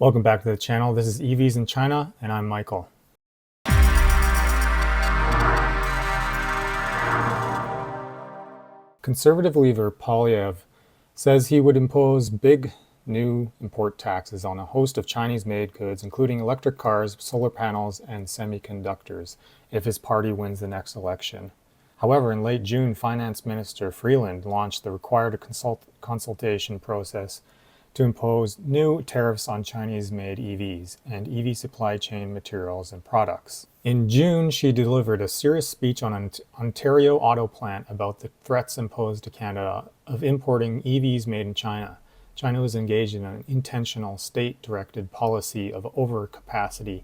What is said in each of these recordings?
Welcome back to the channel. This is EVs in China, and I'm Michael. Conservative leader Poilievre says he would impose big new import taxes on a host of Chinese-made goods, including electric cars, solar panels, and semiconductors, if his party wins the next election. However, in late June, Finance Minister Freeland launched the required consultation process to impose new tariffs on Chinese-made EVs and EV supply chain materials and products. In June, she delivered a serious speech on an Ontario auto plant about the threats imposed to Canada of importing EVs made in China. China was engaged in an intentional state-directed policy of overcapacity,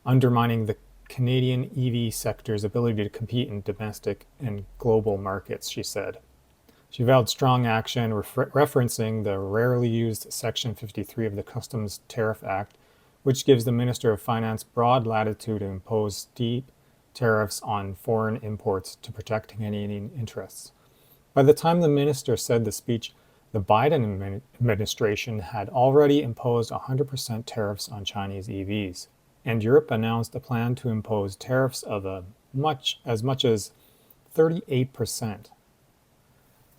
undermining the Canadian EV sector's ability to compete in domestic and global markets, she said. She vowed strong action, referencing the rarely used Section 53 of the Customs Tariff Act, which gives the Minister of Finance broad latitude to impose steep tariffs on foreign imports to protect Canadian interests. By the time the minister said the speech, the Biden administration had already imposed 100% tariffs on Chinese EVs, and Europe announced a plan to impose tariffs of as much as 38%.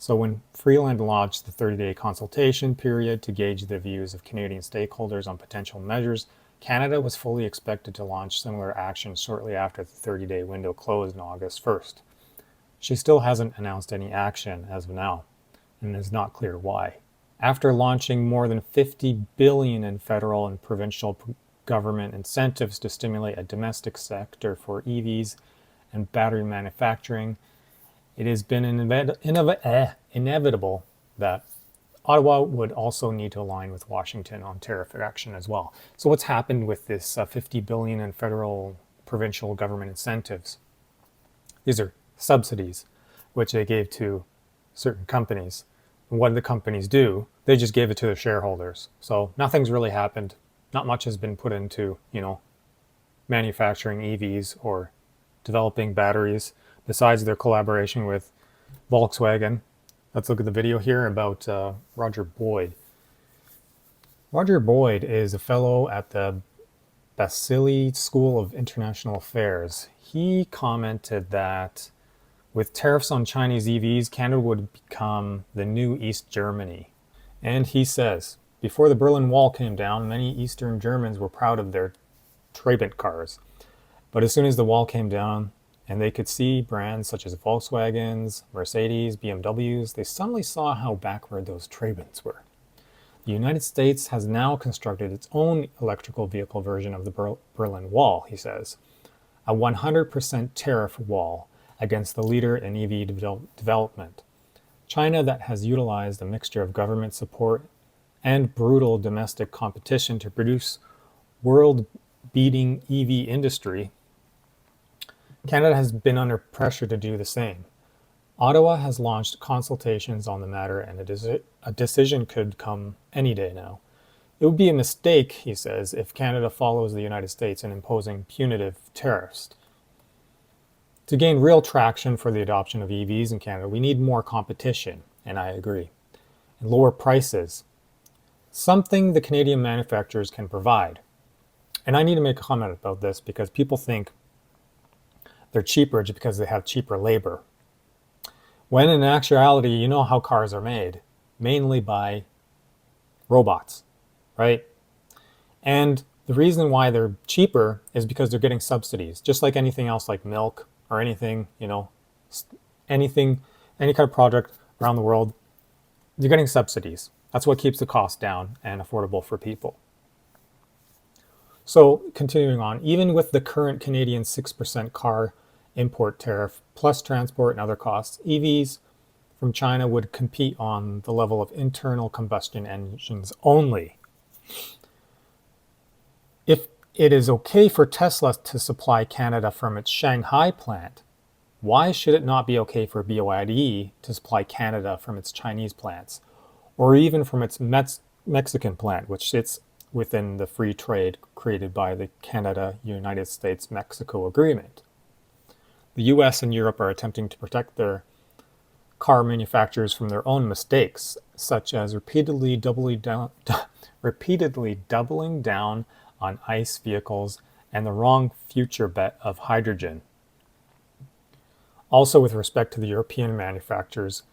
So when Freeland launched the 30-day consultation period to gauge the views of Canadian stakeholders on potential measures, Canada was fully expected to launch similar action shortly after the 30-day window closed on August 1st. She still hasn't announced any action as of now, and it is not clear why. After launching more than $50 billion in federal and provincial government incentives to stimulate a domestic sector for EVs and battery manufacturing, it has been inevitable that Ottawa would also need to align with Washington on tariff action as well. So what's happened with this $50 billion in federal provincial government incentives? These are subsidies, which they gave to certain companies. And what did the companies do? They just gave it to their shareholders. So nothing's really happened. Not much has been put into, manufacturing EVs or developing batteries, besides their collaboration with Volkswagen. Let's look at the video here about Roger Boyd. Roger Boyd is a fellow at the Basile School of International Affairs. He commented that with tariffs on Chinese EVs, Canada would become the new East Germany. And he says, before the Berlin Wall came down, many Eastern Germans were proud of their Trabant cars. But as soon as the wall came down, and they could see brands such as Volkswagens, Mercedes, BMWs, they suddenly saw how backward those Trabants were. The United States has now constructed its own electrical vehicle version of the Berlin Wall, he says, a 100% tariff wall against the leader in EV development. China, that has utilized a mixture of government support and brutal domestic competition to produce world-beating EV industry, Canada has been under pressure to do the same. Ottawa has launched consultations on the matter, and a decision could come any day now. It would be a mistake, he says, if Canada follows the United States in imposing punitive tariffs. To gain real traction for the adoption of EVs in Canada, we need more competition, and I agree, and lower prices, something the Canadian manufacturers can provide. And I need to make a comment about this because people think they're cheaper just because they have cheaper labor. When in actuality, you know how cars are made, mainly by robots, right? And the reason why they're cheaper is because they're getting subsidies, just like anything else like milk or anything, any kind of product around the world, you're getting subsidies. That's what keeps the cost down and affordable for people. So continuing on, even with the current Canadian 6% car import tariff, plus transport and other costs, EVs from China would compete on the level of internal combustion engines only. If it is okay for Tesla to supply Canada from its Shanghai plant, why should it not be okay for BYD to supply Canada from its Chinese plants, or even from its Mexican plant, which sits within the free trade created by the Canada-United States-Mexico Agreement? The US and Europe are attempting to protect their car manufacturers from their own mistakes, such as repeatedly doubling down on ICE vehicles and the wrong future bet of hydrogen. Also, with respect to the European manufacturers,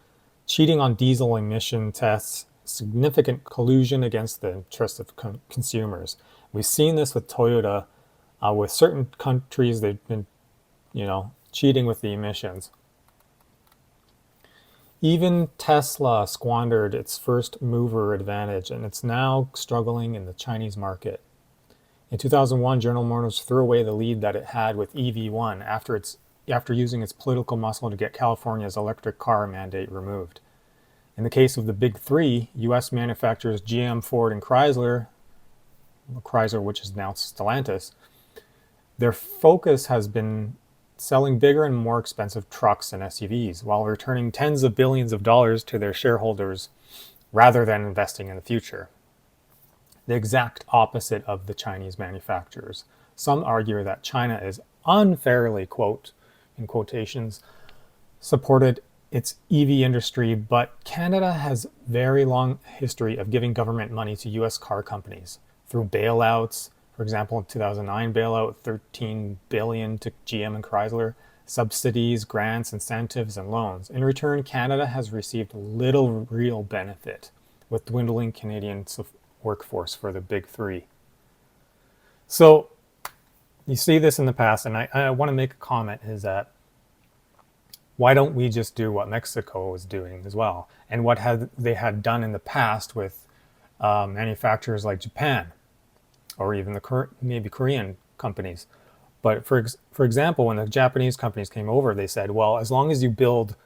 cheating on diesel emission tests, significant collusion against the interests of consumers. We've seen this with Toyota. With certain countries, they've been, cheating with the emissions. Even Tesla squandered its first mover advantage, and it's now struggling in the Chinese market. In 2001, General Motors threw away the lead that it had with EV1 after using its political muscle to get California's electric car mandate removed. In the case of the big three, U.S. manufacturers GM, Ford, and Chrysler, which is now Stellantis, their focus has been selling bigger and more expensive trucks and SUVs while returning tens of billions of dollars to their shareholders rather than investing in the future. The exact opposite of the Chinese manufacturers. Some argue that China is unfairly, quote, in quotations, supported its EV industry, but Canada has very long history of giving government money to US car companies through bailouts. For example, in 2009 bailout, $13 billion to GM and Chrysler, subsidies, grants, incentives, and loans. In return, Canada has received little real benefit, with dwindling Canadian workforce for the big three. So you see this in the past, and I want to make a comment, is that why don't we just do what Mexico is doing as well, and what they had done in the past with manufacturers like Japan, or even the maybe Korean companies. But for example, when the Japanese companies came over, they said, well, as long as you build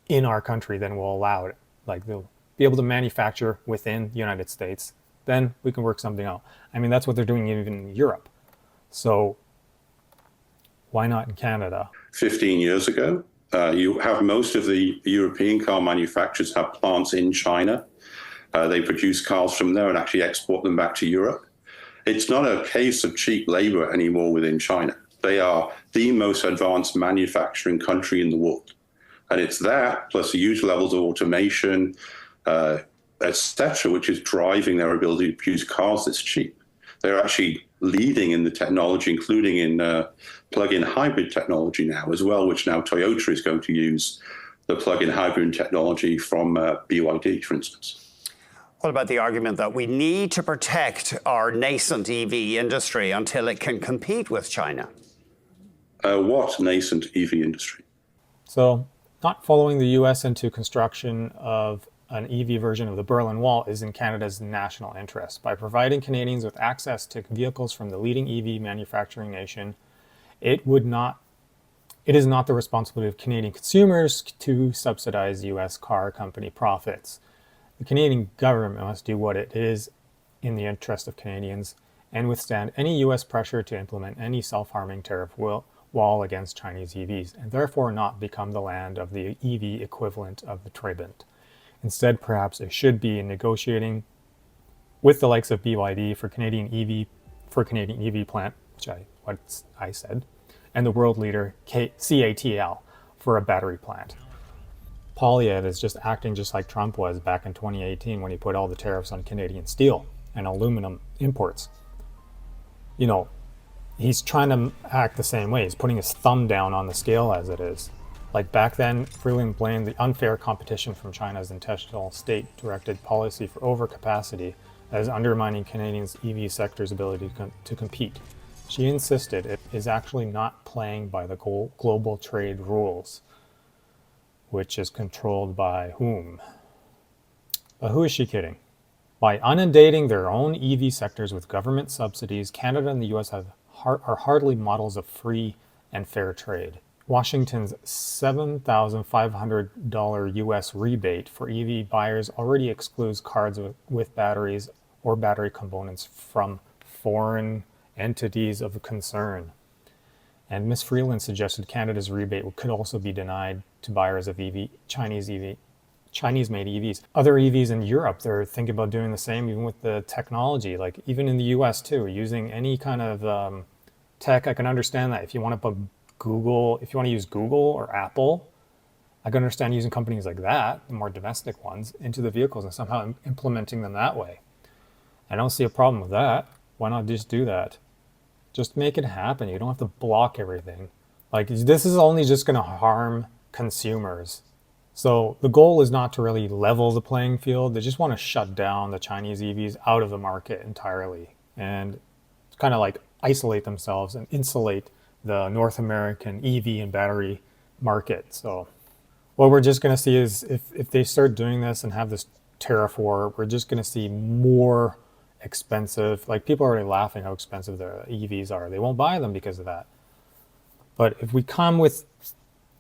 in our country, then we'll allow it. Like, they'll be able to manufacture within the United States, then we can work something out. I mean, that's what they're doing even in Europe. So why not in Canada? 15 years ago, you have most of the European car manufacturers have plants in China. They produce cars from there and actually export them back to Europe. It's not a case of cheap labor anymore within China. They are the most advanced manufacturing country in the world. And it's that, plus the huge levels of automation, etc., which is driving their ability to produce cars that's cheap. They're actually leading in the technology, including in plug-in hybrid technology now as well, which now Toyota is going to use the plug-in hybrid technology from BYD, for instance. What about the argument that we need to protect our nascent EV industry until it can compete with China? What nascent EV industry? So, not following the US into construction of an EV version of the Berlin Wall is in Canada's national interest. By providing Canadians with access to vehicles from the leading EV manufacturing nation, it is not the responsibility of Canadian consumers to subsidize US car company profits. The Canadian government must do what it is in the interest of Canadians and withstand any US pressure to implement any self-harming tariff wall against Chinese EVs, and therefore not become the land of the EV equivalent of the Trabant. Instead, perhaps it should be negotiating with the likes of BYD for Canadian EV plant, what I said, and the world leader CATL for a battery plant. Poilievre is just acting just like Trump was back in 2018 when he put all the tariffs on Canadian steel and aluminum imports. He's trying to act the same way. He's putting his thumb down on the scale as it is. Like back then, Freeland blamed the unfair competition from China's intentional state-directed policy for overcapacity as undermining Canadians' EV sector's ability to compete. She insisted it is actually not playing by the global trade rules, which is controlled by whom? But who is she kidding? By inundating their own EV sectors with government subsidies, Canada and the US are hardly models of free and fair trade. Washington's $7,500 US rebate for EV buyers already excludes cars with batteries or battery components from foreign entities of concern. And Ms. Freeland suggested Canada's rebate could also be denied to buyers of Chinese-made EVs. Other EVs in Europe, they're thinking about doing the same, even with the technology, like even in the US too, using any kind of tech. I can understand that if you want to use Google or Apple, I can understand using companies like that, the more domestic ones, into the vehicles and somehow implementing them that way. I don't see a problem with that. Why not just do that? Just make it happen. You don't have to block everything. Like, this is only just going to harm consumers. So the goal is not to really level the playing field. They just want to shut down the Chinese EVs out of the market entirely and kind of like isolate themselves and insulate the North American EV and battery market. So what we're just going to see is if they start doing this and have this tariff war, we're just going to see more expensive, like people are already laughing how expensive the EVs are. They won't buy them because of that. But if we come with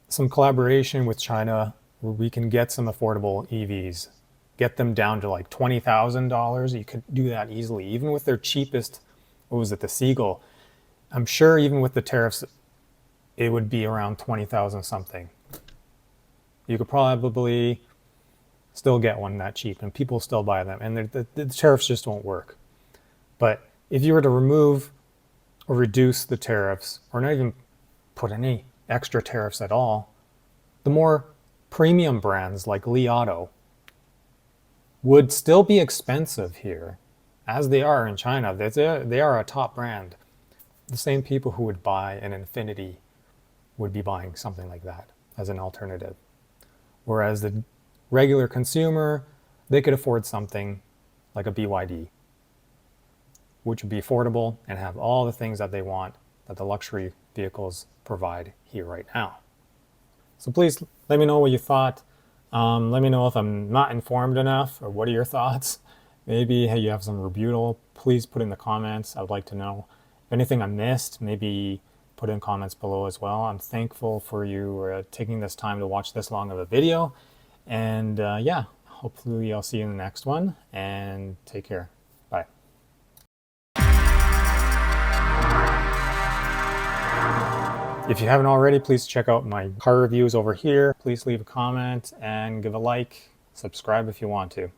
some collaboration with China, where we can get some affordable EVs, get them down to like $20,000, you could do that easily. Even with their cheapest, what was it, the Seagull, I'm sure even with the tariffs, it would be around 20,000 something. You could probably still get one that cheap and people still buy them, and the tariffs just won't work. But if you were to remove or reduce the tariffs, or not even put any extra tariffs at all, the more premium brands like Li Auto would still be expensive here, as they are in China. They are a top brand. The same people who would buy an Infiniti would be buying something like that as an alternative. Whereas the regular consumer, they could afford something like a BYD, which would be affordable and have all the things that they want that the luxury vehicles provide here right now. So please let me know what you thought. Let me know if I'm not informed enough, or what are your thoughts. Maybe you have some rebuttal. Please put in the comments. I would like to know. If anything I missed, maybe put in comments below as well. I'm thankful for you taking this time to watch this long of a video. And yeah, hopefully I'll see you in the next one, and take care. Bye. If you haven't already, please check out my car reviews over here. Please leave a comment and give a like. Subscribe if you want to.